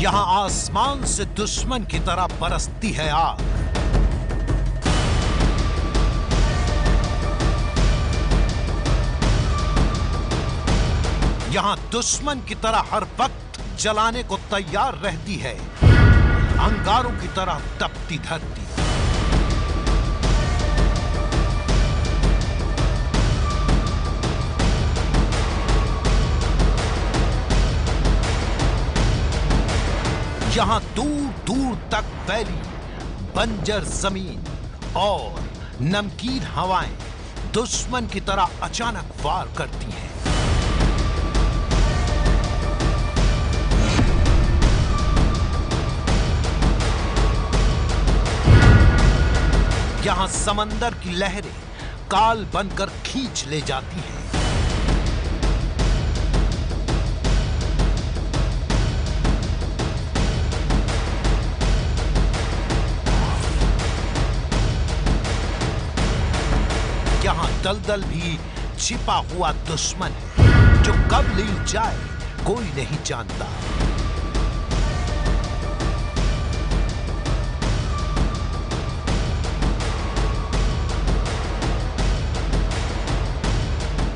यहाँ आसमान से दुश्मन की तरह बरसती है आग। यहाँ दुश्मन की तरह हर वक्त जलाने को तैयार रहती है अंगारों की तरह तपती धरती। यहाँ दूर दूर तक वैली, बंजर जमीन और नमकीन हवाएं दुश्मन की तरह अचानक वार करती हैं। यहाँ समंदर की लहरें काल बनकर खींच ले जाती हैं। यहाँ दलदल भी छिपा हुआ दुश्मन है जो कब लील जाए कोई नहीं जानता।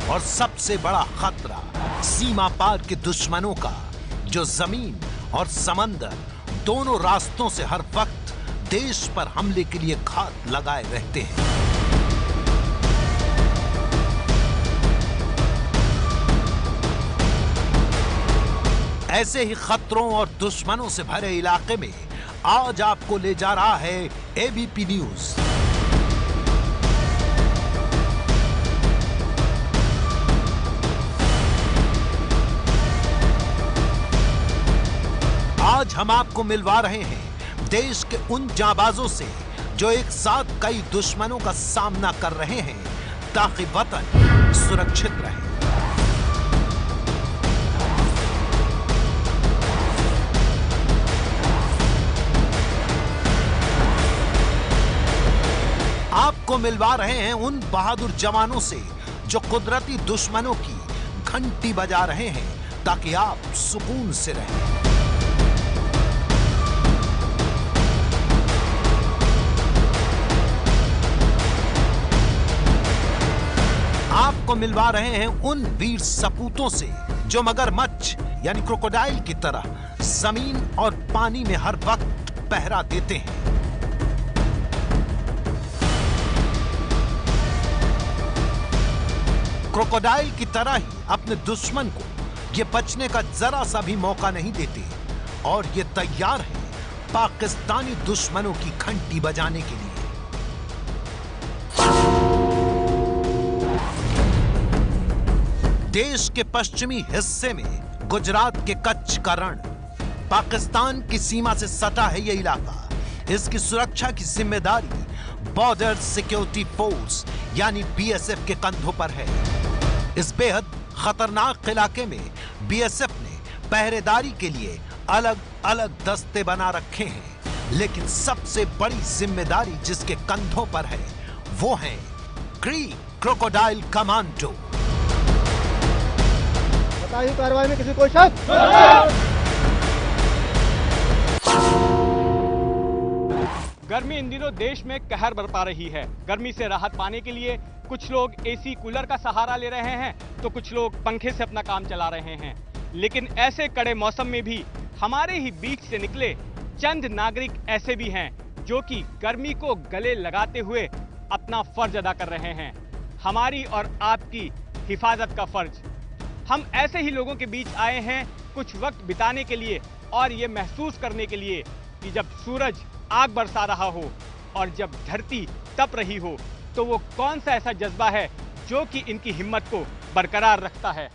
और सबसे बड़ा खतरा सीमा पार के दुश्मनों का, जो जमीन और समंदर दोनों रास्तों से हर वक्त देश पर हमले के लिए घात लगाए रहते हैं। ऐसे ही खतरों और दुश्मनों से भरे इलाके में आज आपको ले जा रहा है एबीपी न्यूज। आज हम आपको मिलवा रहे हैं देश के उन जाबाजों से जो एक साथ कई दुश्मनों का सामना कर रहे हैं ताकि वतन सुरक्षित रहे। आपको मिलवा रहे हैं उन बहादुर जवानों से जो कुदरती दुश्मनों की घंटी बजा रहे हैं ताकि आप सुकून से रहें। आपको मिलवा रहे हैं उन वीर सपूतों से जो मगरमच्छ यानी क्रोकोडाइल की तरह जमीन और पानी में हर वक्त पहरा देते हैं। क्रोकोडाइल की तरह ही अपने दुश्मन को ये बचने का जरा सा भी मौका नहीं देते और ये तैयार है पाकिस्तानी दुश्मनों की घंटी बजाने के लिए। देश के पश्चिमी हिस्से में गुजरात के कच्छ का रण, पाकिस्तान की सीमा से सटा है यह इलाका। इसकी सुरक्षा की जिम्मेदारी बॉर्डर सिक्योरिटी फोर्स यानी बीएसएफ के कंधों पर है। इस बेहद खतरनाक इलाके में बीएसएफ ने पहरेदारी के लिए अलग अलग दस्ते बना रखे हैं, लेकिन सबसे बड़ी जिम्मेदारी जिसके कंधों पर है वो है क्रीक क्रोकोडाइल कमांडो। बताइए कार्रवाई में किसी को शक? गर्मी इन दिनों देश में कहर बरपा रही है। गर्मी से राहत पाने के लिए कुछ लोग एसी कूलर का सहारा ले रहे हैं तो कुछ लोग पंखे से अपना काम चला रहे हैं। लेकिन ऐसे कड़े मौसम में भी हमारे ही बीच से निकले चंद नागरिक ऐसे भी हैं जो कि गर्मी को गले लगाते हुए अपना फर्ज अदा कर रहे हैं, हमारी और आपकी हिफाजत का फर्ज। हम ऐसे ही लोगों के बीच आए हैं कुछ वक्त बिताने के लिए और ये महसूस करने के लिए कि जब सूरज आग बरसा रहा हो और जब धरती तप रही हो तो वो कौन सा ऐसा जज्बा है जो कि इनकी हिम्मत को बरकरार रखता है।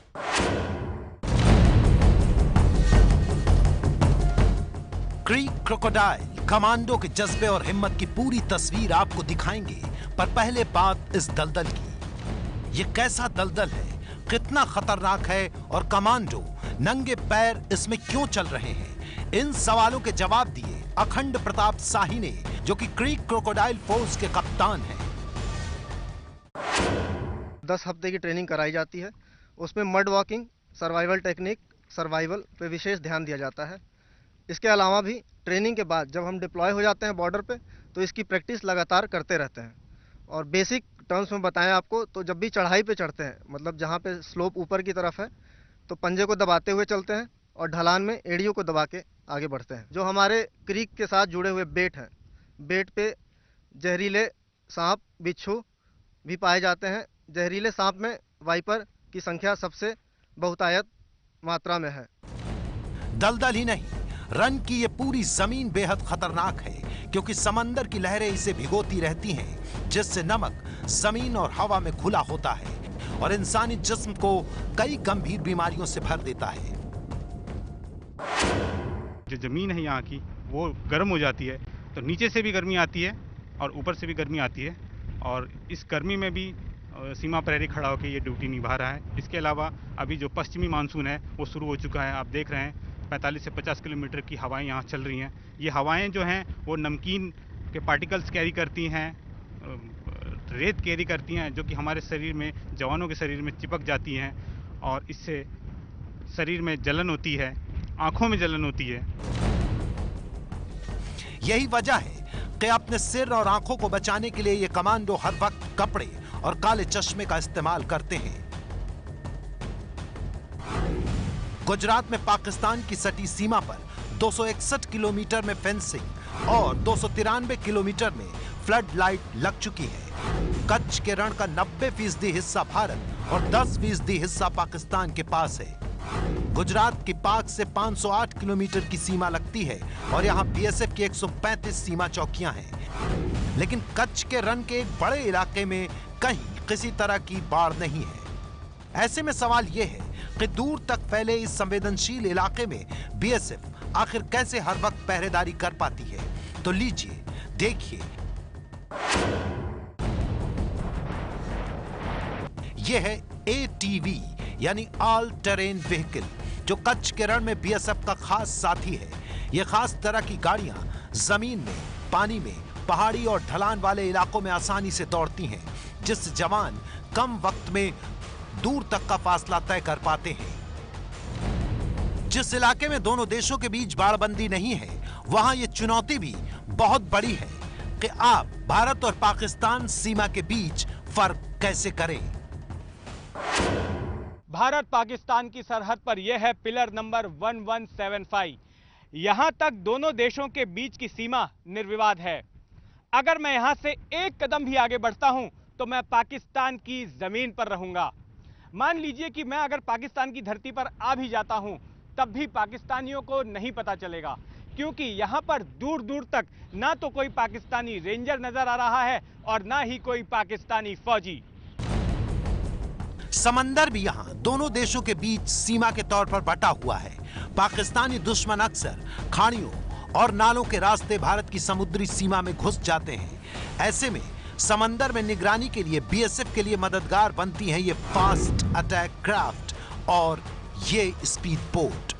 क्रीक क्रोकोडाइल कमांडो के जज्बे और हिम्मत की पूरी तस्वीर आपको दिखाएंगे, पर पहले बात इस दलदल की। ये कैसा दलदल है, कितना खतरनाक है और कमांडो नंगे पैर इसमें क्यों चल रहे हैं? इन सवालों के जवाब दिए अखंड प्रताप शाही ने, जो कि क्रीक क्रोकोडाइल फोर्स के कप्तान हैं। 10 हफ्ते की ट्रेनिंग कराई जाती है। उसमें mud walking, survival technique, survival पे विशेष ध्यान दिया जाता है। इसके अलावा भी ट्रेनिंग के बाद जब हम डिप्लॉय हो जाते हैं बॉर्डर पे, तो इसकी प्रैक्टिस लगातार करते रहते हैं। और बेसिक टर्म्स में बताएं आपको, तो जब भी चढ़ाई पे चढ़ते हैं, मतलब जहाँ पे स्लोप ऊपर की तरफ है, तो पंजे को दबाते हुए चलते हैं और ढलान में एड़ियों को दबा के आगे बढ़ते हैं। जो हमारे क्रीक के साथ जुड़े हुए बेट हैं, बेट पे जहरीले सांप, बिच्छू भी पाए जाते हैं। जहरीले सांप में वाइपर की संख्या सबसे बहुतायत मात्रा में है। दलदल ही नहीं, रन की ये पूरी जमीन बेहद खतरनाक है, क्योंकि समंदर की लहरें इसे भिगोती रहती हैं, जिससे नमक जमीन और हवा में घुला होता है और इंसानी जिस्म को कई गंभीर बीमारियों से भर देता है। जो जमीन है यहाँ की वो गर्म हो जाती है, तो नीचे से भी गर्मी आती है और ऊपर से भी गर्मी आती है, और इस गर्मी में भी सीमा प्रहरी खड़ा होकर ये ड्यूटी निभा रहा है। इसके अलावा अभी जो पश्चिमी मानसून है वो शुरू हो चुका है। आप देख रहे हैं 45 से 50 किलोमीटर की हवाएं यहाँ चल रही हैं। ये हवाएं जो हैं वो नमकीन के पार्टिकल्स कैरी करती हैं, रेत कैरी करती हैं, जो कि हमारे शरीर में, जवानों के शरीर में चिपक जाती हैं और इससे शरीर में जलन होती है, आंखों में जलन होती है। यही वजह है कि अपने सिर और आंखों को बचाने के लिए ये कमांडो हर वक्त कपड़े और काले चश्मे का इस्तेमाल करते हैं। गुजरात में पाकिस्तान की सटी सीमा पर 261 किलोमीटर में फेंसिंग और 293 किलोमीटर में फ्लड लाइट लग चुकी है। कच्छ के रण का 90% हिस्सा भारत और 10% हिस्सा पाकिस्तान के पास है। गुजरात की पाक से 508 किलोमीटर की सीमा लगती है और यहाँ बीएसएफ की 135 सीमा चौकियां हैं। लेकिन कच्छ के रण के एक बड़े इलाके में कहीं किसी तरह की बाढ़ नहीं है। ऐसे में सवाल यह है कि दूर तक फैले इस संवेदनशील इलाके में बीएसएफ आखिर कैसे हर वक्त पहरेदारी कर पाती है। तो लीजिए देखिए। यह है एटीवी यानी ऑल टेरेन व्हीकल, जो कच्छ के रण में बीएसएफ का खास साथी है। यह खास तरह की गाड़ियां जमीन में, पानी में, पहाड़ी और ढलान वाले इलाकों में आसानी से दौड़ती हैं, जिससे जवान कम वक्त में दूर तक का फासला तय कर पाते हैं। जिस इलाके में दोनों देशों के बीच बाड़बंदी नहीं है, वहां यह चुनौती भी बहुत बड़ी है कि आप भारत और पाकिस्तान सीमा के बीच फर्क कैसे करें। भारत पाकिस्तान की सरहद पर यह है पिलर नंबर 1175। यहां तक दोनों देशों के बीच की सीमा निर्विवाद है। अगर मैं यहां से एक कदम भी आगे बढ़ता हूं तो मैं पाकिस्तान की जमीन पर रहूंगा। मान लीजिए कि मैं अगर पाकिस्तान की धरती पर आ भी जाता हूं, तब भी पाकिस्तानियों को नहीं पता चलेगा, क्योंकि यहां पर दूर दूर तक ना तो कोई पाकिस्तानी रेंजर नजर आ रहा है और ना ही कोई पाकिस्तानी फौजी। समंदर भी यहां दोनों देशों के बीच सीमा के तौर पर बटा हुआ है। पाकिस्तानी दुश्मन अक्सर खाड़ियों और नालों के रास्ते भारत की समुद्री सीमा में घुस जाते हैं। ऐसे में समंदर में निगरानी के लिए बीएसएफ के लिए मददगार बनती हैं ये फास्ट अटैक क्राफ्ट और ये स्पीड बोट।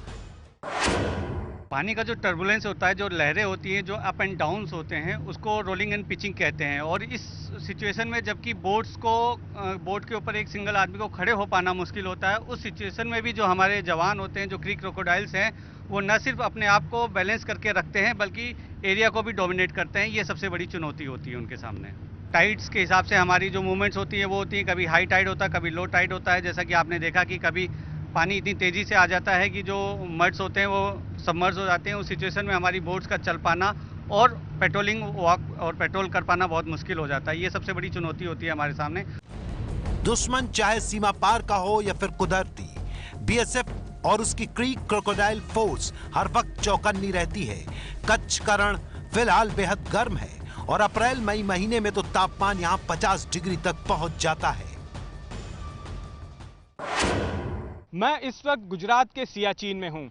पानी का जो टर्बुलेंस होता है, जो लहरें होती हैं, जो अप एंड डाउन्स होते हैं, उसको रोलिंग एंड पिचिंग कहते हैं। और इस सिचुएशन में जबकि बोट के ऊपर एक सिंगल आदमी को खड़े हो पाना मुश्किल होता है, उस सिचुएशन में भी जो हमारे जवान होते हैं, जो क्रीक क्रोकोडाइल्स हैं, वो न सिर्फ अपने आप को बैलेंस करके रखते हैं बल्कि एरिया को भी डोमिनेट करते हैं। ये सबसे बड़ी चुनौती होती है उनके सामने। टाइड्स के हिसाब से हमारी जो मूवमेंट्स होती है वो होती है, कभी हाई टाइड होता है, कभी लो टाइड होता है। जैसा कि आपने देखा कि कभी पानी इतनी तेज़ी से आ जाता है कि जो मड्स होते हैं वो सबमर्ज हो जाते हैं। उस सिचुएशन में हमारी बोट्स का चल पाना और पेट्रोलिंग वॉक और पेट्रोल कर पाना बहुत मुश्किल हो जाता है। ये सबसे बड़ी चुनौती होती है हमारे सामने। दुश्मन चाहे सीमा पार का हो या फिर कुदरती, बीएसएफ और उसकी क्रीक क्रोकोडाइल फोर्स हर वक्त चौकन्नी रहती है। कच्छ का रण फिलहाल बेहद गर्म है और अप्रैल मई महीने में तो तापमान यहाँ 50 डिग्री तक पहुंच जाता है। मैं इस वक्त गुजरात के सियाचिन में हूं।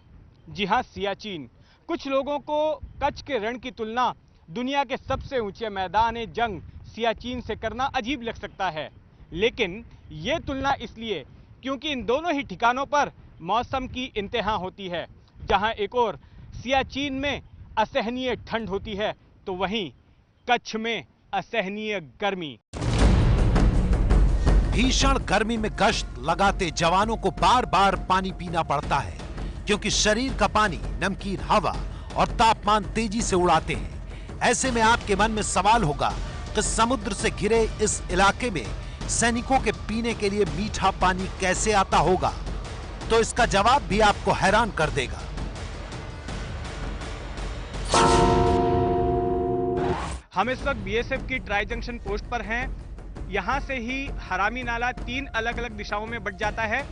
जी हां, सियाचिन। कुछ लोगों को कच्छ के रण की तुलना दुनिया के सबसे ऊंचे मैदान जंग सियाचिन से करना अजीब लग सकता है, लेकिन यह तुलना इसलिए क्योंकि इन दोनों ही ठिकानों पर मौसम की इंतहा होती है। जहां एक और सियाचिन में असहनीय ठंड होती है, तो वहीं कच्छ में असहनीय गर्मी। भीषण गर्मी में गश्त लगाते जवानों को बार बार पानी पीना पड़ता है, क्योंकि शरीर का पानी नमकीन हवा और तापमान तेजी से उड़ाते हैं। ऐसे में आपके मन में सवाल होगा कि समुद्र से घिरे इस इलाके में सैनिकों के पीने के लिए मीठा पानी कैसे आता होगा? तो इसका जवाब भी आपको हैरान कर देगा। हम इस वक्त बीएसएफ की ट्राई जंक्शन पोस्ट पर हैं। यहां से ही हरामी नाला 3 अलग अलग दिशाओं में बट जाता है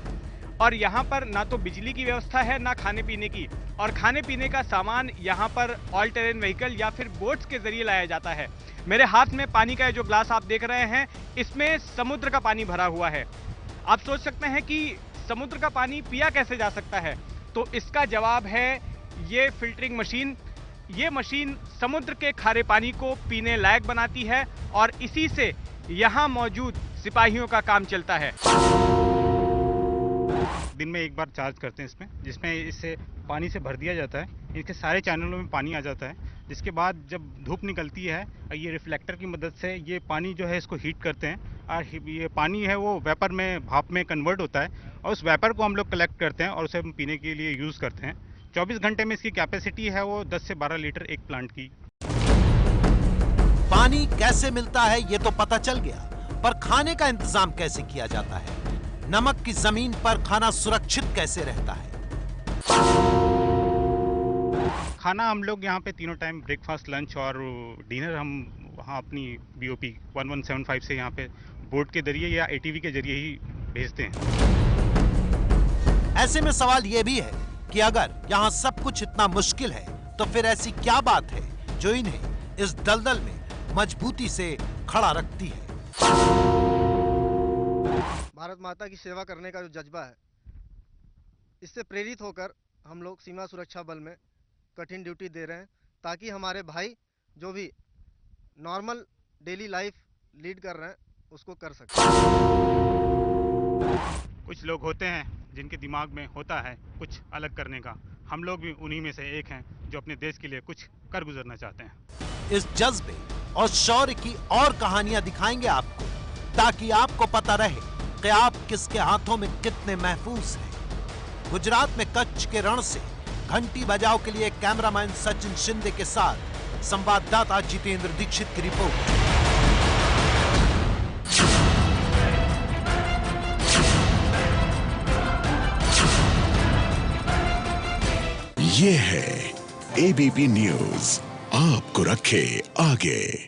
और यहां पर ना तो बिजली की व्यवस्था है ना खाने पीने की, और खाने पीने का सामान यहां पर ऑल टेरेन व्हीकल या फिर बोट्स के जरिए लाया जाता है। मेरे हाथ में पानी का जो ग्लास आप देख रहे हैं, इसमें समुद्र का पानी भरा हुआ है। आप सोच सकते हैं कि समुद्र का पानी पिया कैसे जा सकता है, तो इसका जवाब है ये फिल्टरिंग मशीन। ये मशीन समुद्र के खारे पानी को पीने लायक बनाती है और इसी से यहां मौजूद सिपाहियों का काम चलता है। दिन में एक बार चार्ज करते हैं इसमें, जिसमें इससे पानी से भर दिया जाता है। इसके सारे चैनलों में पानी आ जाता है, जिसके बाद जब धूप निकलती है ये रिफ्लेक्टर की मदद से ये पानी जो है इसको हीट करते हैं और ये पानी है वो वेपर में, भाप में कन्वर्ट होता है और उस वेपर को हम लोग कलेक्ट करते हैं और उसे हम पीने के लिए यूज़ करते हैं। 24 घंटे में इसकी कैपेसिटी है वो 10 से 12 लीटर एक प्लांट की। पानी कैसे मिलता है ये तो पता चल गया, पर खाने का इंतजाम कैसे किया जाता है? नमक की जमीन पर खाना सुरक्षित कैसे रहता है? खाना हम लोग यहाँ पे तीनों टाइम ब्रेकफास्ट, लंच और डिनर हम वहाँ अपनी BOP 1175 से यहाँ पे बोट के जरिए या ATV के जरिए ही भेजते हैं। ऐसे में सवाल यह भी है कि अगर यहाँ सब कुछ इतना मुश्किल है तो फिर ऐसी क्या बात है जो इन्हें इस दलदल में मजबूती से खड़ा रखती है? भारत माता की सेवा करने का जो जज्बा है, इससे प्रेरित होकर हम लोग सीमा सुरक्षा बल में कठिन ड्यूटी दे रहे हैं ताकि हमारे भाई जो भी नॉर्मल डेली लाइफ लीड कर रहे हैं उसको कर सकें। कुछ लोग होते हैं जिनके दिमाग में होता है कुछ अलग करने का। हम लोग भी उन्हीं में से एक हैं जो अपने देश के लिए कुछ कर गुजरना चाहते हैं। इस जज्बे और शौर्य की और कहानियां दिखाएंगे आपको, ताकि आपको पता रहे कि आप किसके हाथों में कितने महफूज हैं। गुजरात में कच्छ के रण से घंटी बजाओ के लिए कैमरामैन सचिन शिंदे के साथ संवाददाता जितेंद्र दीक्षित की रिपोर्ट। ये है ABP न्यूज़, आपको रखे आगे।